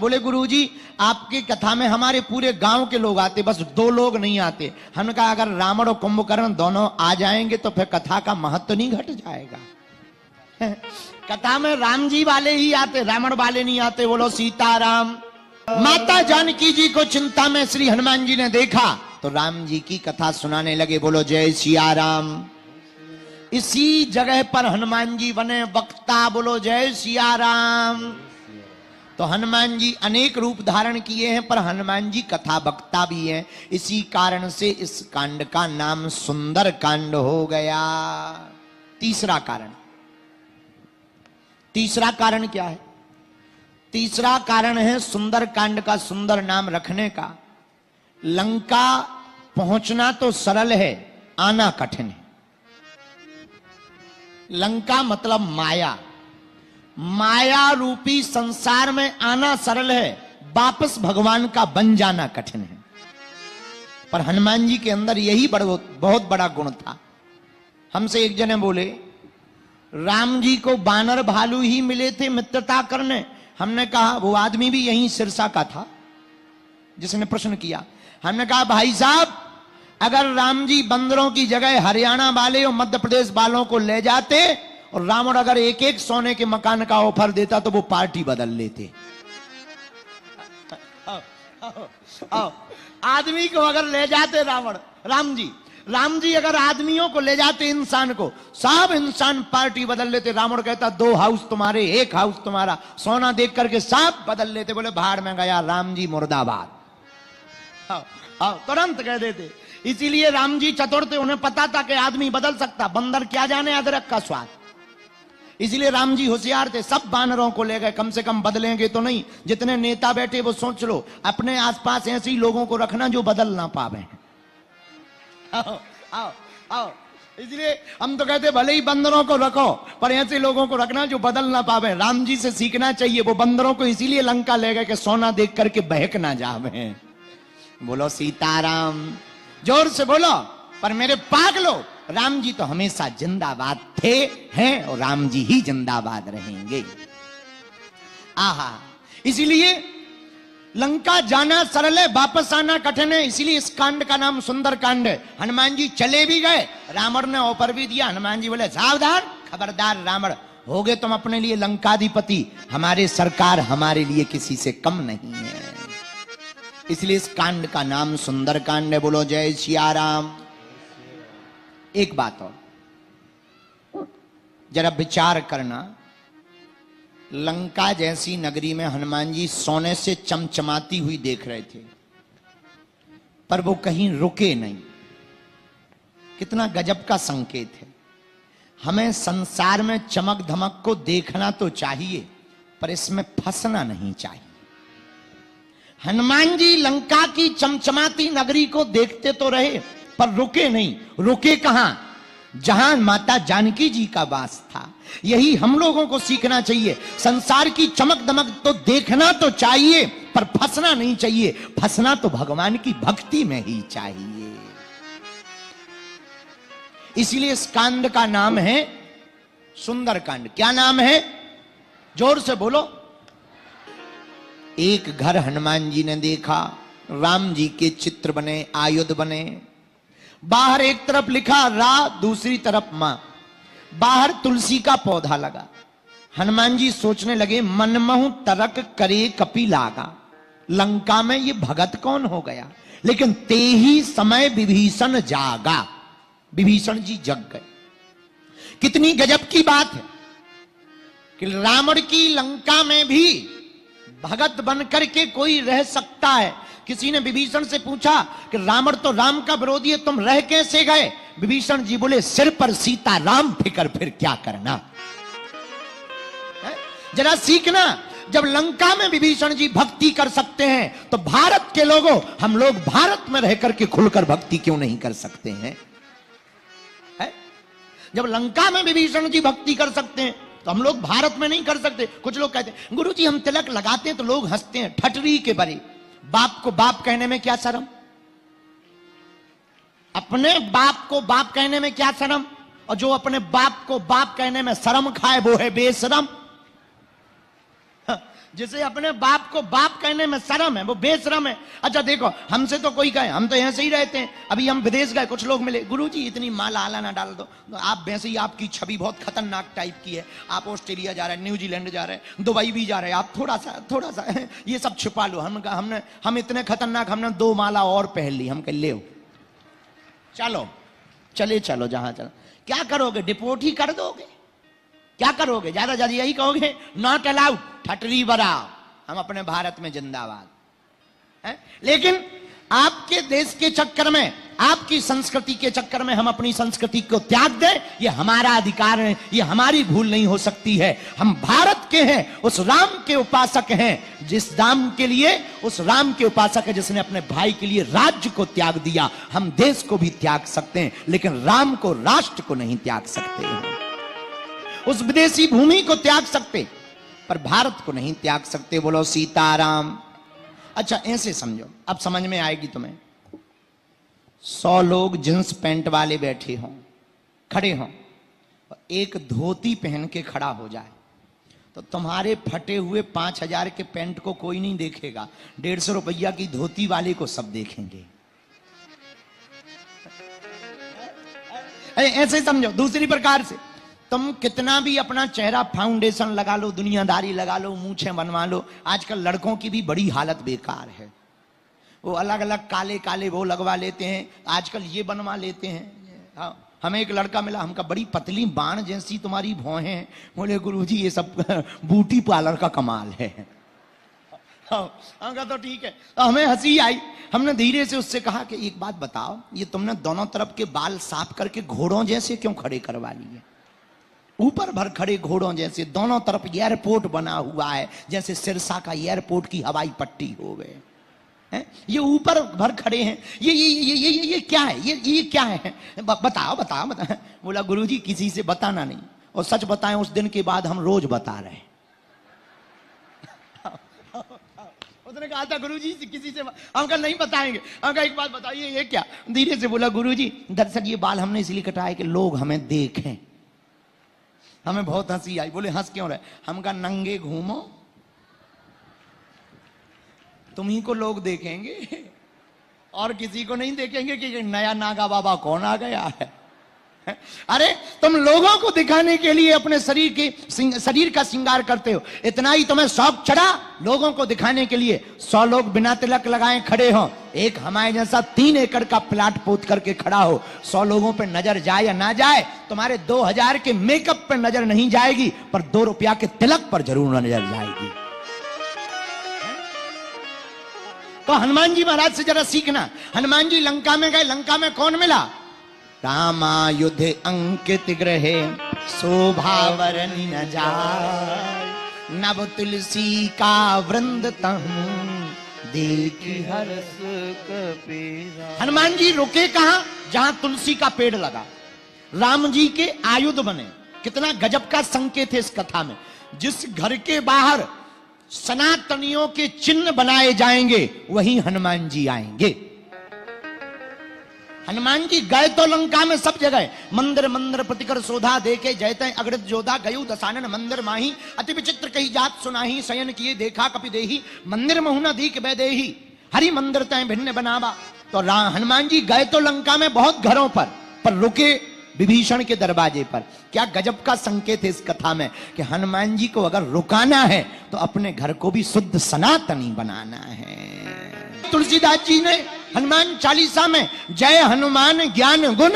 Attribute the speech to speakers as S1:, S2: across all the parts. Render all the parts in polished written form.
S1: बोले गुरुजी आपकी कथा में हमारे पूरे गांव के लोग आते, बस 2 लोग नहीं आते। हमने कहा अगर रावण और कुंभकर्ण दोनों आ जाएंगे तो फिर कथा का महत्व नहीं घट जाएगा। कथा में राम जी वाले ही आते, रावण वाले नहीं आते। बोलो सीताराम। माता जानकी जी को चिंता में श्री हनुमान जी ने देखा तो राम जी की कथा सुनाने लगे। बोलो जय सिया राम। इसी जगह पर हनुमान जी बने वक्ता। बोलो जय सिया राम। तो हनुमान जी अनेक रूप धारण किए हैं, पर हनुमान जी कथा वक्ता भी हैं। इसी कारण से इस कांड का नाम सुंदर कांड हो गया। तीसरा कारण क्या है? तीसरा कारण है सुंदर कांड का सुंदर नाम रखने का। लंका पहुंचना तो सरल है, आना कठिन है। लंका मतलब माया, माया रूपी संसार में आना सरल है, वापस भगवान का बन जाना कठिन है। पर हनुमान जी के अंदर यही बहुत बड़ा गुण था। हमसे एक जने बोले राम जी को बानर भालू ही मिले थे मित्रता करने। हमने कहा वो आदमी भी यहीं सिरसा का था जिसने प्रश्न किया। हमने कहा भाई साहब अगर राम जी बंदरों की जगह हरियाणा वाले और मध्य प्रदेश वालों को ले जाते और रावण अगर एक एक सोने के मकान का ऑफर देता तो वो पार्टी बदल लेते। आदमी को अगर ले जाते राम जी अगर आदमियों को ले जाते, इंसान को, सब इंसान पार्टी बदल लेते। रावण कहता 2 हाउस तुम्हारे 1 हाउस तुम्हारा, सोना देख करके सब बदल लेते। बोले भाड़ में गया राम जी मुर्दाबाद। तुरंत कह देते। इसीलिए राम जी चतुर थे, उन्हें पता था कि आदमी बदल सकता, बंदर क्या जाने अदरक का स्वाद। इसलिए राम जी होशियार थे, सब बानरों को ले गए। कम से कम बदलेंगे तो नहीं। जितने नेता बैठे वो सोच लो अपने आसपास ऐसे ही लोगों को रखना जो बदल ना पावे। आओ। इसलिए हम तो कहते भले ही बंदरों को रखो पर ऐसे लोगों को रखना जो बदल ना पावे। राम जी से सीखना चाहिए। वो बंदरों को इसीलिए लंका ले गए कि सोना देख करके बहक ना जावे। बोलो सीताराम। जोर से बोलो। पर मेरे पागलो, राम जी तो हमेशा जिंदाबाद थे, हैं और राम जी ही जिंदाबाद रहेंगे। आहा। इसीलिए लंका जाना सरल है, वापस आना कठिन है। इसीलिए इस कांड का नाम सुंदर कांड है। हनुमान जी चले भी गए, रावण ने ऑफर भी दिया। हनुमान जी बोले सावधान, खबरदार रावण, होगे तुम अपने लिए लंकाधिपति, हमारे सरकार हमारे लिए किसी से कम नहीं है। इसलिए इस कांड का नाम सुंदर कांड है। बोलो जय सिया राम। एक बात और जरा विचार करना, लंका जैसी नगरी में हनुमान जी सोने से चमचमाती हुई देख रहे थे, पर वो कहीं रुके नहीं। कितना गजब का संकेत है। हमें संसार में चमक धमक को देखना तो चाहिए, पर इसमें फंसना नहीं चाहिए। हनुमान जी लंका की चमचमाती नगरी को देखते तो रहे, पर रुके नहीं। रुके कहां? जहां माता जानकी जी का वास था। यही हम लोगों को सीखना चाहिए। संसार की चमक दमक तो देखना तो चाहिए, पर फंसना नहीं चाहिए। फंसना तो भगवान की भक्ति में ही चाहिए। इसीलिए इस कांड का नाम है सुंदर कांड। क्या नाम है? जोर से बोलो। एक घर हनुमान जी ने देखा, राम जी के चित्र बने, आयुध बने। बाहर एक तरफ लिखा रा, दूसरी तरफ मां। बाहर तुलसी का पौधा लगा। हनुमान जी सोचने लगे मनमहु तरक करे कपि लागा। लंका में ये भगत कौन हो गया? लेकिन ते ही समय विभीषण जागा। विभीषण जी जग गए। कितनी गजब की बात है कि रावण की लंका में भी भगत बनकर के कोई रह सकता है। किसी ने विभीषण से पूछा कि रावण तो राम का विरोधी है, तुम रह कैसे गए? विभीषण जी बोले सिर पर सीता राम फिकर फिर क्या करना है? जरा सीखना। जब लंका में विभीषण जी भक्ति कर सकते हैं तो भारत के लोगों, हम लोग भारत में रहकर के खुलकर भक्ति क्यों नहीं कर सकते हैं? जब लंका में विभीषण जी भक्ति कर सकते हैं तो हम लोग भारत में नहीं कर सकते। कुछ लोग कहते हैं गुरुजी हम तिलक लगाते हैं तो लोग हंसते हैं। ठटरी के बरे। बाप को बाप कहने में क्या शर्म? अपने बाप को बाप कहने में क्या शर्म? और जो अपने बाप को बाप कहने में शर्म खाए वो है बेशरम। जिसे अपने बाप को बाप कहने में शर्म है वो बेशरम है। अच्छा देखो, हमसे तो कोई कहे, हम तो ऐसे ही रहते हैं। अभी हम विदेश गए, कुछ लोग मिले, गुरुजी इतनी माला आला ना डाल दो, आप वैसे ही आपकी छवि बहुत खतरनाक टाइप की है, आप ऑस्ट्रेलिया जा रहे हैं, न्यूजीलैंड जा रहे हैं, दुबई भी जा रहे हैं, आप थोड़ा सा ये सब छिपा लो। हम इतने खतरनाक, हमने 2 माला और पहन ली। हम कह ले चलो चलो जहां चलो। क्या करोगे? डिपोर्ट ही कर दोगे? क्या करोगे? ज्यादा यही कहोगे नॉट अलाउड, ठटरी बरा, हम अपने भारत में जिंदाबाद है। लेकिन आपके देश के चक्कर में, आपकी संस्कृति के चक्कर में हम अपनी संस्कृति को त्याग दें, ये हमारा अधिकार है, ये हमारी भूल नहीं हो सकती है। हम भारत के हैं, उस राम के उपासक हैं, जिस राम के लिए, उस राम के उपासक है जिसने अपने भाई के लिए राज्य को त्याग दिया। हम देश को भी त्याग सकते हैं, लेकिन राम को, राष्ट्र को नहीं त्याग सकते हैं। उस विदेशी भूमि को त्याग सकते, पर भारत को नहीं त्याग सकते। बोलो सीताराम। अच्छा ऐसे समझो, अब समझ में आएगी तुम्हें। 100 लोग जींस पैंट वाले बैठे हों, खड़े हों, एक धोती पहन के खड़ा हो जाए, तो तुम्हारे फटे हुए 5000 के पैंट को कोई नहीं देखेगा, 150 रुपया की धोती वाले को सब देखेंगे। ऐसे समझो। दूसरी प्रकार से, तुम कितना भी अपना चेहरा फाउंडेशन लगा लो, दुनियादारी लगा लो, मूछें बनवा लो, आजकल लड़कों की भी बड़ी हालत बेकार है। वो अलग अलग काले काले वो लगवा लेते हैं, आजकल ये बनवा लेते हैं। हाँ, हमें एक लड़का मिला, हमका बड़ी पतली बाण जैसी तुम्हारी भौहें हैं। बोले गुरुजी ये सब ब्यूटी पार्लर का कमाल है। हमका तो ठीक है। तो हमें हंसी आई। हमने धीरे से उससे कहा कि एक बात बताओ, ये तुमने दोनों तरफ के बाल साफ करके घोड़ों जैसे क्यों खड़े करवा लिए? ऊपर भर खड़े घोड़ों जैसे, दोनों तरफ एयरपोर्ट बना हुआ है, जैसे सिरसा का एयरपोर्ट की हवाई पट्टी हो गए हैं। ये ऊपर भर खड़े हैं, ये क्या है? ये क्या है? बताओ। बोला गुरुजी किसी से बताना नहीं, और सच बताएं उस दिन के बाद हम रोज बता रहे हैं। उसने कहा था गुरुजी किसी से हम नहीं बताएंगे। हम एक बात बताइए ये क्या? धीरे से बोला गुरुजी दरअसल ये बाल हमने इसलिए कटाए कि लोग हमें देखें। हमें बहुत हंसी आई। बोले हंस क्यों रहे? हम कहा नंगे घूमो, तुम्ही को लोग देखेंगे और किसी को नहीं देखेंगे कि नया नागा बाबा कौन आ गया है। अरे तुम लोगों को दिखाने के लिए अपने शरीर का श्रृंगार करते हो, इतना ही तुम्हें शौक चढ़ा लोगों को दिखाने के लिए। 100 लोग बिना तिलक लगाए खड़े हो, एक हमारे जैसा 3 एकड़ का प्लाट पोत करके खड़ा हो, 100 लोगों पे नजर जाए या ना जाए, तुम्हारे 2000 के मेकअप पे नजर नहीं जाएगी, पर 2 रुपया के तिलक पर जरूर नजर जाएगी। तो हनुमान जी महाराज से जरा सीखना। हनुमान जी लंका में गए, लंका में कौन मिला? रामायुध अंकित ग्रहे शोभावरनि न जाय, नव तुलसी का वृंद तहु देखी हर्ष कपीरा। हनुमान जी रुके कहां? जहां तुलसी का पेड़ लगा। राम जी के आयुध बने। कितना गजब का संकेत है इस कथा में। जिस घर के बाहर सनातनियों के चिन्ह बनाए जाएंगे वहीं हनुमान जी आएंगे। हनुमान जी गए तो लंका में सब जगह, मंदिर मंदिर प्रतिकर शोधा देखे, जयते अगृत जोधा गयु दसानन मंदिर माही, अति विचित्र कही जात सुनाही, शयन किए देखा कपि देही, मंदिर महुना दीक बैदेही, हरि मंदिर तय भिन्न बनावा। तो हनुमान जी गए तो लंका में बहुत घरों पर रुके विभीषण के दरवाजे पर। क्या गजब का संकेत है इस कथा में कि हनुमान जी को अगर रुकाना है तो अपने घर को भी शुद्ध सनातनी बनाना है। तुलसीदास जी ने हनुमान चालीसा में जय हनुमान ज्ञान गुण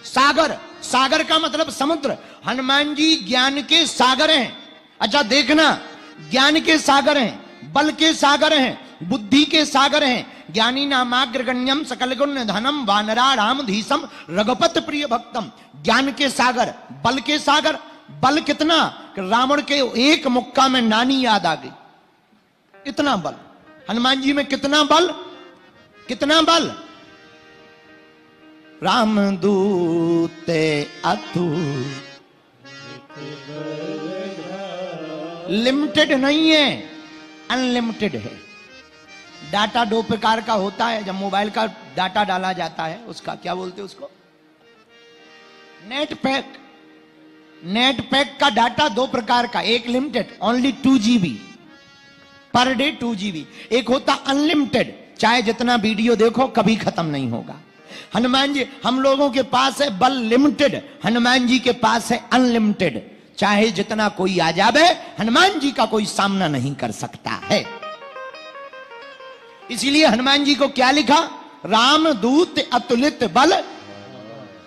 S1: सागर, सागर का मतलब समुद्र, हनुमान जी ज्ञान के सागर हैं। अच्छा देखना, ज्ञान के सागर हैं, बल के सागर हैं, बुद्धि के सागर हैं। ज्ञानी नामाग्रगण्यम सकल गुण धनम वानरा राम धीसम रघुपत प्रिय भक्तम। ज्ञान के सागर, बल के सागर। बल कितना कि रावण के एक मुक्का में नानी याद आ गई, इतना बल हनुमान जी में। कितना बल, कितना बल। राम दूते अतु लिमिटेड नहीं है, अनलिमिटेड है। डाटा 2 प्रकार का होता है। जब मोबाइल का डाटा डाला जाता है उसका क्या बोलते हैं उसको? Net pack. नेट पैक का डाटा 2 प्रकार का, एक limited only 2 GB, per day 2 GB। एक होता अनलिमिटेड, चाहे जितना वीडियो देखो कभी खत्म नहीं होगा। हनुमान जी, हम लोगों के पास है बल लिमिटेड, हनुमान जी के पास है अनलिमिटेड। चाहे जितना कोई आ जावे, हनुमान जी का कोई सामना नहीं कर सकता है। इसीलिए हनुमान जी को क्या लिखा? रामदूत अतुलित बल।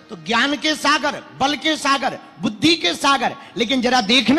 S1: तो ज्ञान के सागर, बल के सागर, बुद्धि के सागर। लेकिन जरा देखना